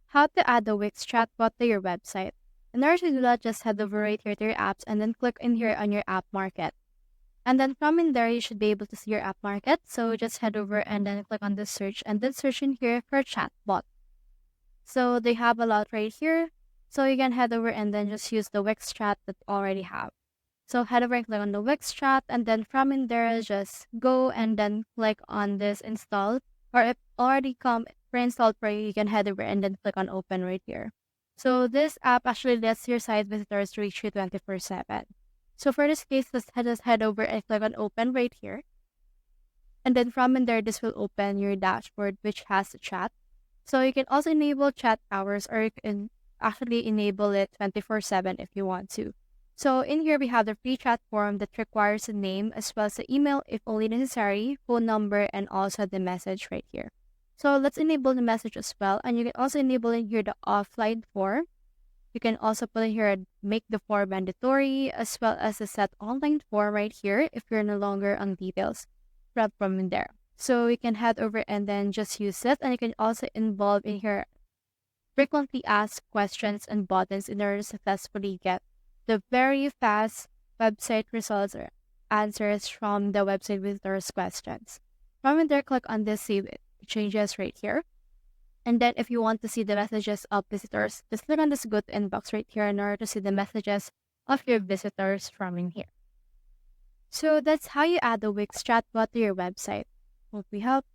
how to add a Wix chatbot to your website. In order to do that, just head over right here to your apps and then click in here on your app market. And then from in there, you should be able to see your app market. So just head over and then click on the search and then search in here for chatbot. So they have a lot right here. So you can head over and then just use the Wix chat that you already have. So head over and click on the Wix chat, and then from in there, just go and then click on this install. Or if already come pre-installed for you, you can head over and then click on open right here. So this app actually lets your site visitors reach you 24/7. So for this case, just head over and click on open right here. And then from in there, this will open your dashboard, which has the chat. So you can also enable chat hours, or you can actually enable it 24/7 if you want to. So in here, we have the free chat form that requires a name as well as the email if only necessary, phone number, and also the message right here. So let's enable the message as well. And you can also enable in here the offline form. You can also put in here make the form mandatory as well as the set online form right here if you're no longer on details from in there. So you can head over and then just use it. And you can also involve in here frequently asked questions and buttons in order to successfully get the very fast website results or answers from the website visitors' questions. From there, click on this Save Changes right here. And then if you want to see the messages of visitors, just click on this Go to Inbox right here in order to see the messages of your visitors from in here. So that's how you add the Wix chatbot to your website. Hope we help.